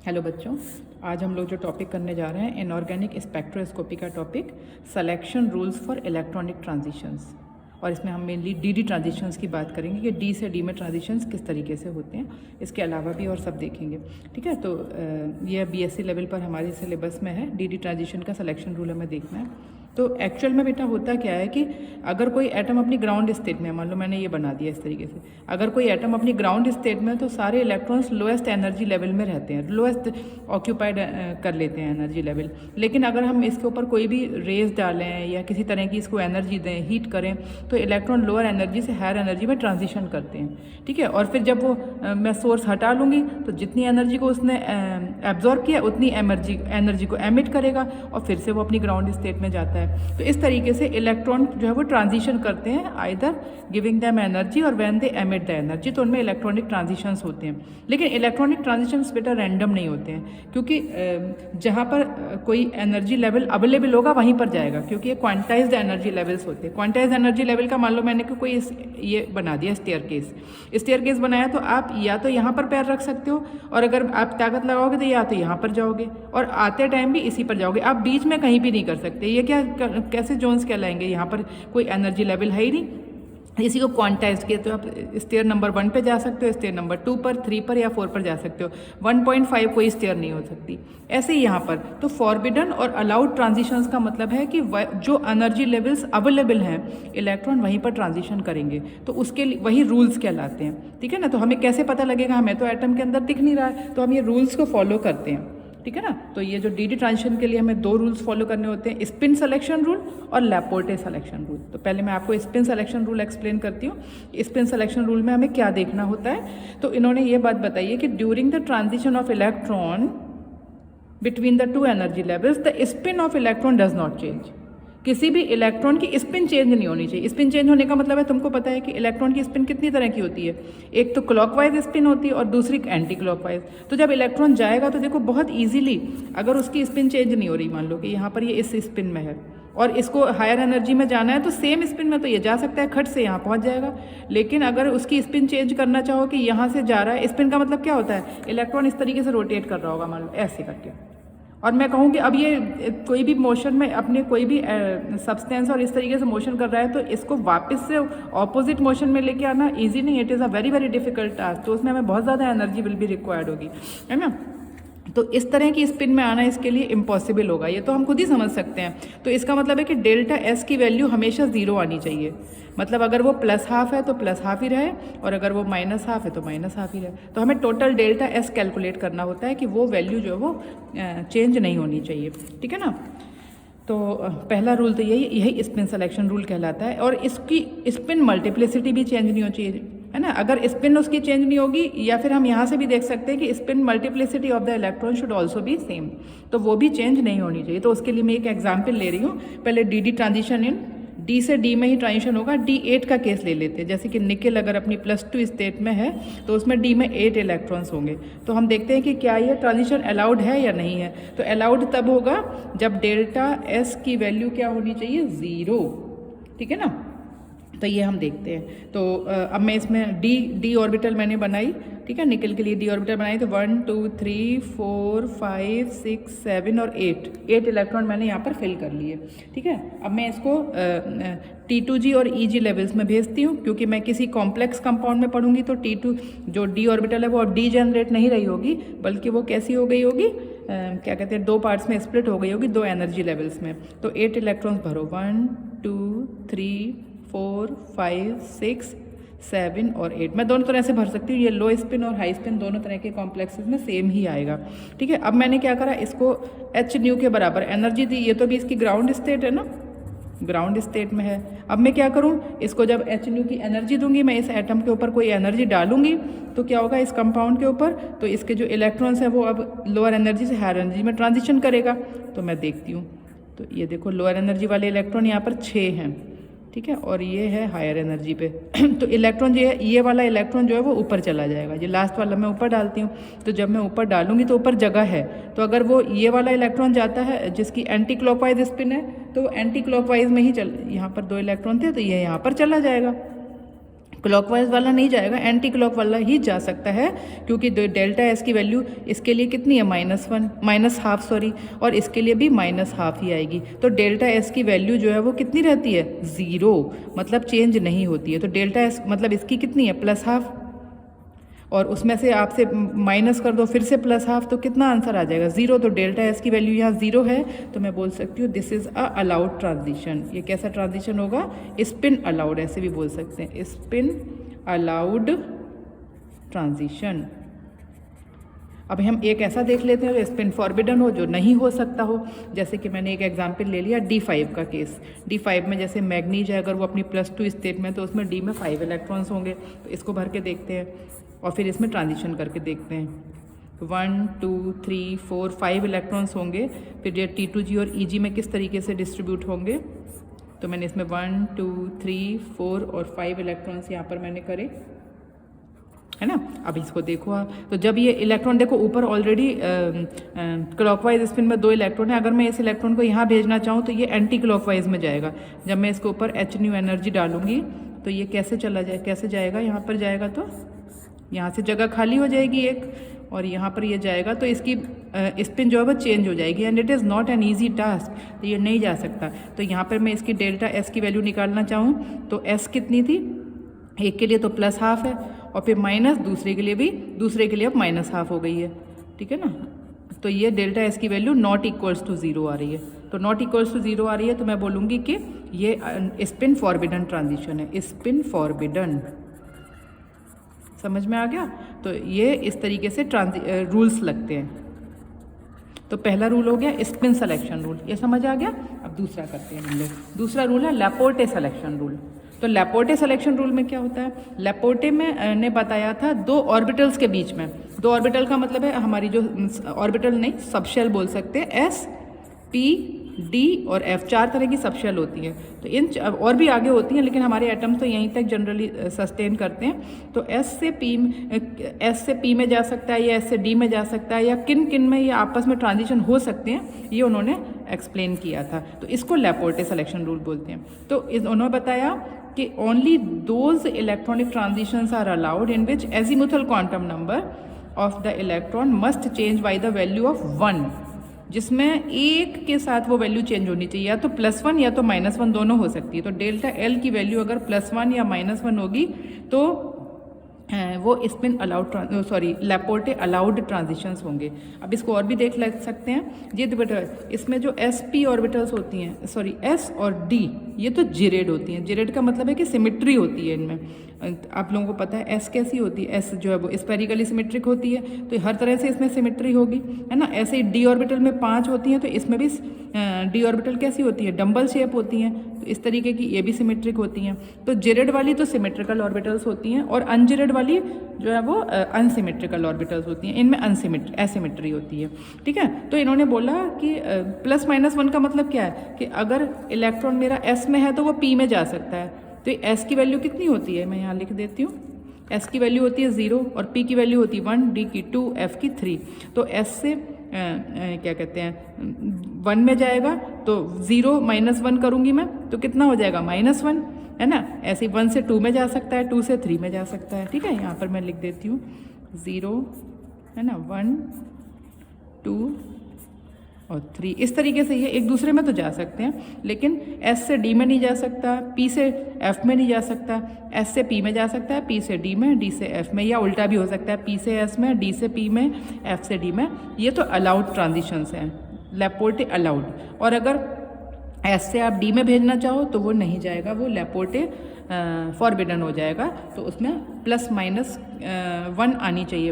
Hello बच्चों, आज हम लोग जो टॉपिक करने जा रहे हैं इनऑर्गेनिक स्पेक्ट्रोस्कोपी का topic selection rules for electronic transitions. और इसमें हम मेनली डी ट्रांजिशंस की बात करेंगे कि डी से डी में ट्रांजिशंस किस तरीके से होते हैं। इसके अलावा भी और सब देखेंगे। ठीक है, तो ये बीएससी लेवल पर हमारे सिलेबस में है। डी ट्रांजिशन का सिलेक्शन रूल हमें देखना है। तो एक्चुअल में बेटा होता क्या है कि अगर कोई एटम अपनी ग्राउंड स्टेट में, मान लो मैंने ये बना दिया इस तरीके से, अगर कोई एटम अपनी ग्राउंड स्टेट में तो सारे इलेक्ट्रॉन्स लोएस्ट एनर्जी लेवल में रहते हैं, लोएस्ट ऑक्यूपाइड कर लेते हैं एनर्जी लेवल। लेकिन अगर हम इसके ऊपर कोई भी रेज डालें या किसी तरह की इसको एनर्जी दें, हीट करें, तो इलेक्ट्रॉन लोअर एनर्जी से हायर एनर्जी में ट्रांजिशन करते हैं। ठीक है, और फिर जब वो मैं सोर्स हटा लूँगी तो जितनी एनर्जी को उसने एब्जॉर्ब किया उतनी एनर्जी को एमिट करेगा और फिर से वो अपनी ग्राउंड स्टेट में जाता है। तो इस तरीके से इलेक्ट्रॉन जो है वो ट्रांजिशन करते हैं, आइदर गिविंग देम एनर्जी और when they emit the energy, तो उनमें इलेक्ट्रॉनिक ट्रांजिशंस होते हैं। लेकिन इलेक्ट्रॉनिक ट्रांजिशंस बेटा रैंडम नहीं होते हैं, क्योंकि जहाँ पर कोई एनर्जी लेवल अवेलेबल होगा वहीं पर जाएगा, क्योंकि ये क्वांटाइज्ड एनर्जी लेवल्स होते हैं। क्वांटाइज्ड एनर्जी लेवल का मान लो मैंने कोई ये बना दिया स्टेयरकेस बनाया, तो आप या तो यहाँ पर पैर रख सकते हो, और अगर आप ताकत लगाओगे तो या तो यहाँ पर जाओगे और आते टाइम भी इसी पर जाओगे। आप बीच में कहीं भी नहीं कर सकते। ये क्या कैसे जोन्स कहलाएंगे? यहाँ पर कोई एनर्जी लेवल है ही नहीं, इसी को क्वांटाइज किया। तो आप स्टेयर नंबर 1 पे जा सकते हो, स्टेयर नंबर 2 पर, 3 पर या 4 पर जा सकते हो। 1.5 कोई स्टेयर नहीं हो सकती। ऐसे ही यहाँ पर तो फॉरबिडन और अलाउड ट्रांजिशंस का मतलब है कि जो एनर्जी लेवल्स अवेलेबल हैं इलेक्ट्रॉन वहीं पर ट्रांजिशन करेंगे, तो उसके लिए वही रूल्स कहलाते हैं। ठीक है ना, तो हमें कैसे पता लगेगा? हमें तो एटम के अंदर दिख नहीं रहा है, तो हम ये रूल्स को फॉलो करते हैं। ठीक है ना, तो ये जो डी ट्रांजिशन के लिए हमें 2 रूल्स फॉलो करने होते हैं, स्पिन सिलेक्शन रूल और लैपोर्टे सिलेक्शन रूल। तो पहले मैं आपको स्पिन सिलेक्शन रूल एक्सप्लेन करती हूँ। स्पिन सिलेक्शन रूल में हमें क्या देखना होता है। तो इन्होंने ये बात बताई है कि during the transition of electron between the 2 energy levels the spin off electron does not change. किसी भी इलेक्ट्रॉन की स्पिन चेंज नहीं होनी चाहिए। स्पिन चेंज होने का मतलब है, तुमको पता है कि इलेक्ट्रॉन की स्पिन कितनी तरह की होती है, एक तो क्लॉकवाइज स्पिन होती है और दूसरी एंटी क्लॉकवाइज। तो जब इलेक्ट्रॉन जाएगा तो देखो बहुत इजीली, अगर उसकी स्पिन चेंज नहीं हो रही, मान लो कि यहाँ पर ये इस स्पिन में है और इसको हायर एनर्जी में जाना है, तो सेम स्पिन में तो ये जा सकता है, खट से यहाँ पहुँच जाएगा। लेकिन अगर उसकी स्पिन चेंज करना चाहो कि यहाँ से जा रहा है, स्पिन का मतलब क्या होता है, इलेक्ट्रॉन इस तरीके से रोटेट कर रहा होगा, मान लो ऐसे करके, और मैं कहूँ कि अब ये कोई भी मोशन में अपने कोई भी सब्सटेंस और इस तरीके से मोशन कर रहा है, तो इसको वापस से ऑपोजिट मोशन में लेके आना इजी नहीं, it is a very very difficult task. तो उसमें हमें बहुत ज़्यादा एनर्जी विल बी रिक्वायर्ड होगी, है ना। तो इस तरह की स्पिन में आना इसके लिए इम्पॉसिबल होगा, ये तो हम खुद ही समझ सकते हैं। तो इसका मतलब है कि डेल्टा एस की वैल्यू हमेशा 0 आनी चाहिए। मतलब अगर वो +½ है तो +½ ही रहे, और अगर वो -½ है तो -½ ही रहे। तो हमें टोटल डेल्टा एस कैलकुलेट करना होता है कि वो वैल्यू जो है वो चेंज नहीं होनी चाहिए। ठीक है ना। तो पहला रूल तो यही स्पिन सिलेक्शन रूल कहलाता है। और इसकी स्पिन मल्टीप्लिसिटी भी चेंज नहीं होनी चाहिए, है ना। अगर स्पिन उसकी चेंज नहीं होगी, या फिर हम यहाँ से भी देख सकते हैं कि spin multiplicity of the electron should also be same, तो वो भी चेंज नहीं होनी चाहिए। तो उसके लिए मैं एक एग्जाम्पल ले रही हूँ। पहले डी ट्रांजिशन इन डी से डी में ही ट्रांजिशन होगा। D8 का केस ले लेते हैं। जैसे कि निकेल अगर अपनी +2 स्टेट में है तो उसमें डी में 8 इलेक्ट्रॉन्स होंगे। तो हम देखते हैं कि क्या ये ट्रांजिशन अलाउड है या नहीं है। तो अलाउड तब होगा जब डेल्टा एस की वैल्यू क्या होनी चाहिए, 0। ठीक है ना। तो ये हम देखते हैं। तो अब मैं इसमें डी ऑर्बिटल मैंने बनाई। ठीक है, निकल के लिए डी ऑर्बिटल बनाई। तो 1 2 3 4 5 6 7 और 8 इलेक्ट्रॉन मैंने यहाँ पर फिल कर लिए। ठीक है, अब मैं इसको T2G और EG लेवल्स में भेजती हूँ, क्योंकि मैं किसी कॉम्प्लेक्स कंपाउंड में पढ़ूंगी तो T2 जो डी ऑर्बिटल है वो अब डी जनरेट नहीं रही होगी, बल्कि वो कैसी हो गई होगी, क्या कहते हैं, 2 पार्ट्स में स्प्लिट हो गई होगी, 2 एनर्जी लेवल्स में। तो 8 इलेक्ट्रॉन्स भरो, 1 2 3 4 5 6 7 और 8। मैं दोनों तरह से भर सकती हूँ। ये लो स्पिन और हाई स्पिन दोनों तरह के कॉम्प्लेक्सेस में सेम ही आएगा। ठीक है, अब मैंने क्या करा, इसको h के बराबर एनर्जी दी। ये तो भी इसकी ग्राउंड स्टेट है ना, ग्राउंड स्टेट में है। अब मैं क्या करूँ, इसको जब h की एनर्जी दूंगी, मैं इस एटम के ऊपर कोई एनर्जी डालूंगी तो क्या होगा, इस कंपाउंड के ऊपर, तो इसके जो इलेक्ट्रॉन्स हैं वो अब लोअर एनर्जी से हायर एनर्जी में ट्रांजिशन करेगा। तो मैं देखती हूँ, तो ये देखो लोअर एनर्जी वाले इलेक्ट्रॉन यहाँ पर 6 हैं। ठीक है, और ये है हायर एनर्जी पे। तो इलेक्ट्रॉन जो है, ये वाला इलेक्ट्रॉन जो है वो ऊपर चला जाएगा। ये लास्ट वाला मैं ऊपर डालती हूँ। तो जब मैं ऊपर डालूंगी तो ऊपर जगह है, तो अगर वो ये वाला इलेक्ट्रॉन जाता है जिसकी एंटी क्लॉकवाइज स्पिन है, तो वो एंटी क्लॉकवाइज में ही यहाँ पर 2 इलेक्ट्रॉन थे तो ये यहाँ पर चला जाएगा। क्लॉकवाइज वाला नहीं जाएगा, एंटी क्लॉक वाला ही जा सकता है, क्योंकि डेल्टा एस की वैल्यू इसके लिए कितनी है, -1 सॉरी, और इसके लिए भी -1/2 ही आएगी। तो डेल्टा एस की वैल्यू जो है वो कितनी रहती है, 0, मतलब चेंज नहीं होती है। तो डेल्टा एस मतलब इसकी कितनी है, +1/2, और उसमें से आपसे माइनस कर दो फिर से +1/2, तो कितना आंसर आ जाएगा, 0। तो डेल्टा एस की वैल्यू यहाँ 0 है, तो मैं बोल सकती हूँ this is a allowed transition. ये कैसा ट्रांजिशन होगा, स्पिन अलाउड, ऐसे भी बोल सकते हैं, स्पिन अलाउड ट्रांजिशन। अब हम एक ऐसा देख लेते हैं जो स्पिन फॉरबिडन हो, जो नहीं हो सकता हो। जैसे कि मैंने एक एग्जांपल ले लिया D5 का केस। D5 में जैसे मैग्नीज है, अगर वो अपनी +2 स्टेट में, तो उसमें D में 5 इलेक्ट्रॉन्स होंगे। तो इसको भर के देखते हैं और फिर इसमें ट्रांजिशन करके देखते हैं। 1 2 3 4 5 इलेक्ट्रॉन्स होंगे। फिर ये T2G और EG में किस तरीके से डिस्ट्रीब्यूट होंगे। तो मैंने इसमें 1 2 3 4 और 5 इलेक्ट्रॉन्स यहाँ पर मैंने करे, है ना। अब इसको देखो आप, तो जब ये इलेक्ट्रॉन देखो ऊपर ऑलरेडी क्लॉकवाइज स्पिन में 2 इलेक्ट्रॉन है। अगर मैं इस इलेक्ट्रॉन को यहाँ भेजना चाहूँ तो ये एंटी क्लॉकवाइज में जाएगा। जब मैं इसके ऊपर H एनर्जी डालूंगी तो ये कैसे चला जाए, कैसे जाएगा, यहाँ पर जाएगा, तो यहाँ से जगह खाली हो जाएगी एक, और यहाँ पर ये जाएगा, तो इसकी स्पिन जो है वो चेंज हो जाएगी। And it is not an easy task, तो ये नहीं जा सकता। तो यहाँ पर मैं इसकी डेल्टा एस की वैल्यू निकालना चाहूँ तो एस कितनी थी, एक के लिए तो +1/2 है, और फिर माइनस दूसरे के लिए भी, दूसरे के लिए अब -1/2 हो गई है, ठीक है ना। तो ये डेल्टा एस की वैल्यू नॉट इक्वल्स टू 0 आ रही है। तो नॉट इक्वल्स टू 0 आ रही है, तो मैं बोलूँगी कि ये स्पिन फॉरबिडन ट्रांजिशन है, स्पिन फॉरबिडन। समझ में आ गया। तो ये इस तरीके से रूल्स लगते हैं। तो पहला रूल हो गया स्पिन सिलेक्शन रूल, ये समझ आ गया। अब दूसरा करते हैं हम लोग। दूसरा रूल है लैपोर्टे सिलेक्शन रूल। तो लैपोर्टे सिलेक्शन रूल में क्या होता है, लैपोर्टे में ने बताया था 2 ऑर्बिटल्स के बीच में, 2 ऑर्बिटल का मतलब है हमारी जो ऑर्बिटल नहीं, सबशेल बोल सकते हैं, S P D और F, 4 तरह की सबशेल होती हैं। तो इन और भी आगे होती हैं, लेकिन हमारे एटम्स तो यहीं तक जनरली सस्टेन करते हैं। तो S से P में जा सकता है, या S से D में जा सकता है, या किन किन में ये आपस में ट्रांजिशन हो सकते हैं, ये उन्होंने एक्सप्लेन किया था। तो इसको लैपोर्टे सिलेक्शन रूल बोलते हैं। तो उन्होंने बताया कि only those electronic transitions are allowed in which azimuthal quantum number of the electron must change by the value of 1, जिसमें एक के साथ वो वैल्यू चेंज होनी चाहिए, या तो +1 या तो -1, दोनों हो सकती है। तो डेल्टा एल की वैल्यू अगर +1 या -1 होगी तो वो स्पिन अलाउड लैपोर्टे अलाउड ट्रांजिशंस होंगे। अब इसको और भी देख सकते हैं। ये बेटा इसमें जो sp ऑर्बिटल्स होती हैं, S और D, ये तो जिरेड होती हैं। जिरेड का मतलब है कि सिमेट्री होती है इनमें। आप लोगों को पता है S कैसी होती है, S जो है वो स्पेरिकली सिमेट्रिक होती है, तो हर तरह से इसमें सिमेट्री होगी, है ना। ऐसे ही D ऑर्बिटल में 5 होती हैं, तो इसमें भी D ऑर्बिटल कैसी होती है, डम्बल शेप होती हैं, तो इस तरीके की ये भी सिमेट्रिक होती हैं। तो जिरेड वाली तो सिमेट्रिकल ऑर्बिटल्स होती हैं, और अनजिरेड वाली जो है वो अनसिमेट्रिकल ऑर्बिटल्स होती हैं, इनमें एसिमेट्री होती है, ठीक है। तो इन्होंने बोला कि +-1 का मतलब क्या है कि अगर इलेक्ट्रॉन मेरा S में है तो वो P में जा सकता है। तो S की वैल्यू कितनी होती है, मैं यहाँ लिख देती हूँ। S की वैल्यू होती है 0 और P की वैल्यू होती है 1, D की 2, F की 3। तो S से क्या कहते हैं 1 में जाएगा, तो 0 -1 करूँगी मैं तो कितना हो जाएगा, -1, है ना। ऐसे 1 से 2 में जा सकता है, 2 से 3 में जा सकता है, ठीक है। यहाँ पर मैं लिख देती हूँ 0, है ना, 1 2 और 3। इस तरीके से ये एक दूसरे में तो जा सकते हैं, लेकिन S से D में नहीं जा सकता, P से F में नहीं जा सकता, S से P में जा सकता है, P से D में, D से F में, या उल्टा भी हो सकता है, P से S में, D से P में, F से D में। ये तो अलाउड ट्रांजिशंस हैं, लैपोर्टे अलाउड। और अगर S से आप D में भेजना चाहो तो वो नहीं जाएगा, वो लैपोर्टे फॉरबिडन हो जाएगा। तो उसमें +-1 आनी चाहिए।